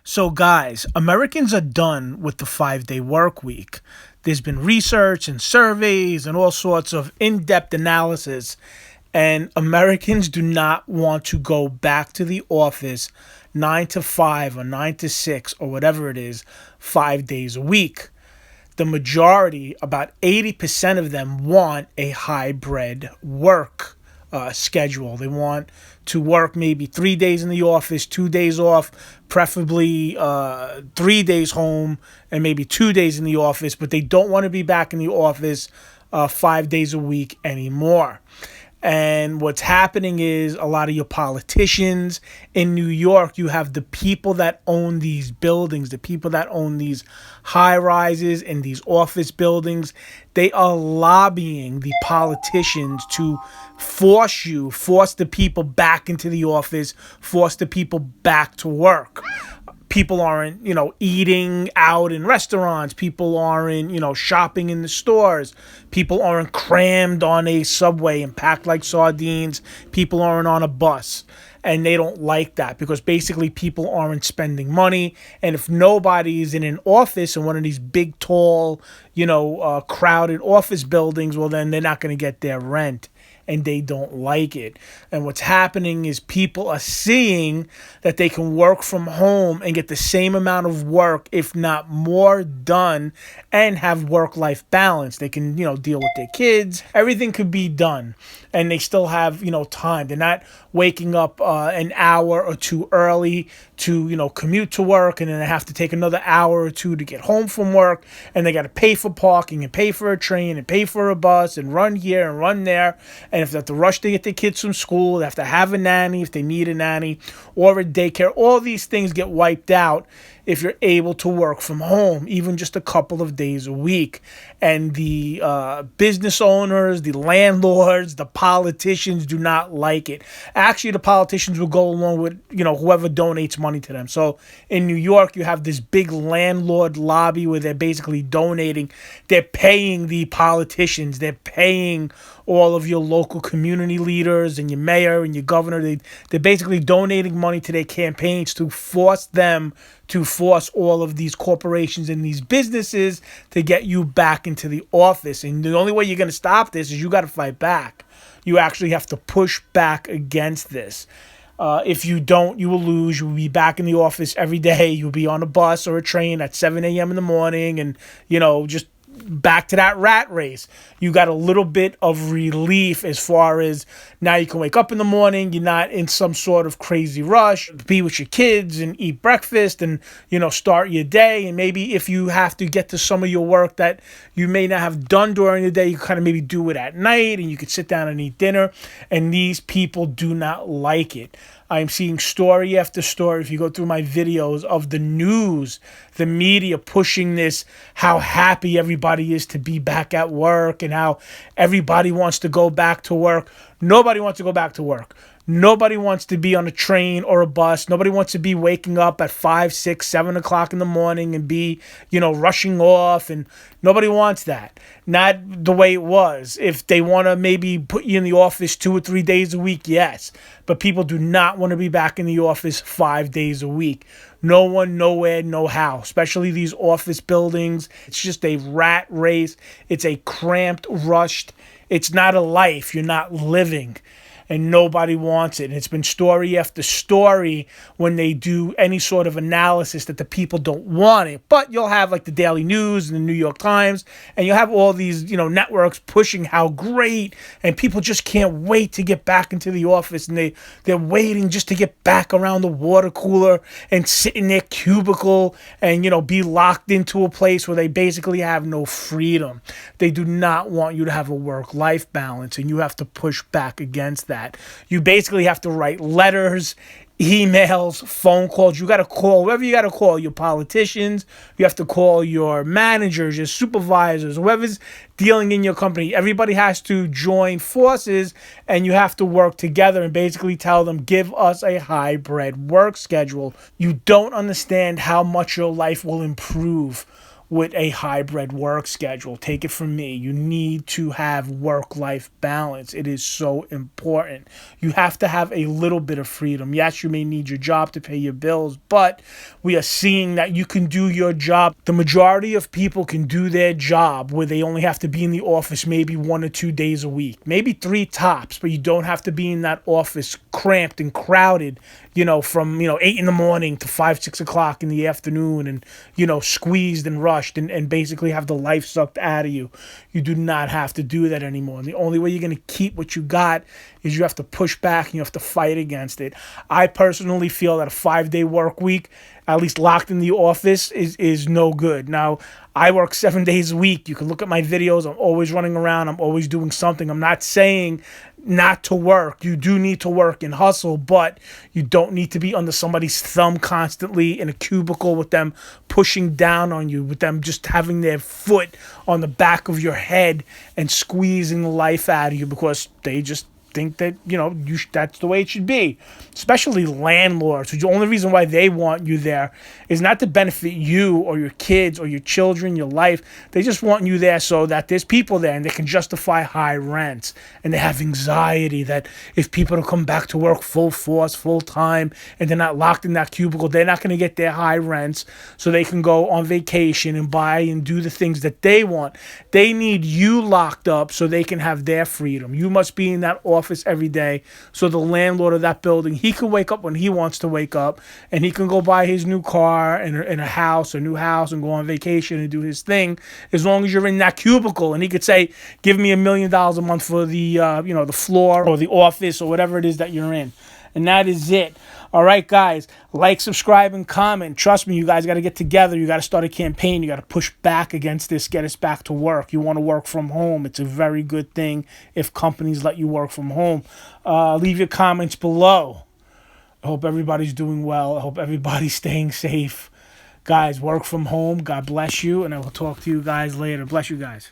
So, guys, Americans are done with the 5 day work week. There's been research and surveys and all sorts of in depth analysis, and Americans do not want to go back to the office 9 to 5 or 9 to 6 or whatever it is, 5 days a week. The majority, about 80% of them, want a hybrid work schedule. They want to work maybe 3 days in the office, 2 days off, preferably 3 days home, and maybe 2 days in the office, but they don't want to be back in the office 5 days a week anymore. And what's happening is a lot of your politicians in New York, you have the people that own these buildings, the people that own these high rises and these office buildings. They are lobbying the politicians to force the people back into the office, force the people back to work. People aren't, eating out in restaurants. People aren't, shopping in the stores. People aren't crammed on a subway and packed like sardines. People aren't on a bus. And they don't like that because basically people aren't spending money. And if nobody is in an office in one of these big, tall, crowded office buildings, well, then they're not going to get their rent. And they don't like it. And what's happening is people are seeing that they can work from home and get the same amount of work, if not more, done and have work-life balance. They can, deal with their kids. Everything could be done. And they still have, time. They're not waking up an hour or two early to, commute to work, and then they have to take another hour or two to get home from work, and they got to pay for parking and pay for a train and pay for a bus and run here and run there. And if they have to rush to get their kids from school, they have to have a nanny if they need a nanny or a daycare. All these things get wiped out if you're able to work from home, even just a couple of days a week. And the business owners, the landlords, the politicians do not like it. Actually, the politicians will go along with, whoever donates money to them. So in New York, you have this big landlord lobby where they're basically donating. They're paying the politicians. They're paying all of your local community leaders and your mayor and your governor. They're basically donating money to their campaigns to force them to force all of these corporations and these businesses to get you back into the office. And the only way you're going to stop this is you got to fight back. You actually have to push back against this. If you don't, you will lose. You will be back in the office every day. You'll be on a bus or a train at 7 a.m. in the morning and, just back to that rat race. You got a little bit of relief as far as now you can wake up in the morning. You're not in some sort of crazy rush, be with your kids and eat breakfast and, start your day. And maybe if you have to get to some of your work that you may not have done during the day, you kind of maybe do it at night and you could sit down and eat dinner. And these people do not like it. I'm seeing story after story, if you go through my videos, of the news, the media pushing this, how happy everybody is to be back at work and how everybody wants to go back to work. Nobody wants to go back to work. Nobody wants to be on a train or a bus. Nobody wants to be waking up at 5, 6, 7 o'clock in the morning and be, rushing off. And nobody wants that. Not the way it was. If they want to maybe put you in the office 2 or 3 days a week, yes. But people do not want to be back in the office 5 days a week. No one, nowhere, no how. Especially these office buildings. It's just a rat race. It's a cramped, rushed. It's not a life. You're not living. And nobody wants it. And it's been story after story when they do any sort of analysis that the people don't want it. But you'll have like the Daily News and the New York Times, and you'll have all these, networks pushing how great, and people just can't wait to get back into the office, and they're waiting just to get back around the water cooler and sit in their cubicle and, be locked into a place where they basically have no freedom. They do not want you to have a work-life balance, and you have to push back against that. You basically have to write letters, emails, phone calls. You got to call whoever you got to call, your politicians. You have to call your managers, your supervisors, whoever's dealing in your company. Everybody has to join forces, and you have to work together and basically tell them, give us a hybrid work schedule. You don't understand how much your life will improve with a hybrid work schedule. Take it from me. You need to have work-life balance. It is so important. You have to have a little bit of freedom. Yes, you may need your job to pay your bills, but we are seeing that you can do your job. The majority of people can do their job where they only have to be in the office maybe 1 or 2 days a week, maybe 3 tops, but you don't have to be in that office cramped and crowded, from 8 in the morning to 5, 6 o'clock in the afternoon, and squeezed and rushed, and basically have the life sucked out of you. You do not have to do that anymore. And the only way you're going to keep what you got is you have to push back and you have to fight against it. I personally feel that a 5-day work week, at least locked in the office, is no good. Now, I work 7 days a week. You can look at my videos. I'm always running around. I'm always doing something. I'm not saying not to work. You do need to work and hustle, but you don't need to be under somebody's thumb constantly in a cubicle with them pushing down on you, with them just having their foot on the back of your head and squeezing the life out of you because they just think that that's the way it should be. Especially landlords, the only reason why they want you there is not to benefit you or your kids or your children, your life. They just want you there so that there's people there and they can justify high rents, and they have anxiety that if people don't come back to work full force, full time, and they're not locked in that cubicle, they're not going to get their high rents so they can go on vacation and buy and do the things that they want. They need you locked up so they can have their freedom. You must be in that office every day so the landlord of that building, he can wake up when he wants to wake up, and he can go buy his new car and a new house and go on vacation and do his thing, as long as you're in that cubicle. And he could say, give me $1 million a month for the the floor or the office or whatever it is that you're in. And that is it. All right, guys, like, subscribe, and comment. Trust me, you guys got to get together. You got to start a campaign. You got to push back against this, get us back to work. You want to work from home. It's a very good thing if companies let you work from home. Leave your comments below. I hope everybody's doing well. I hope everybody's staying safe. Guys, work from home. God bless you, and I will talk to you guys later. Bless you guys.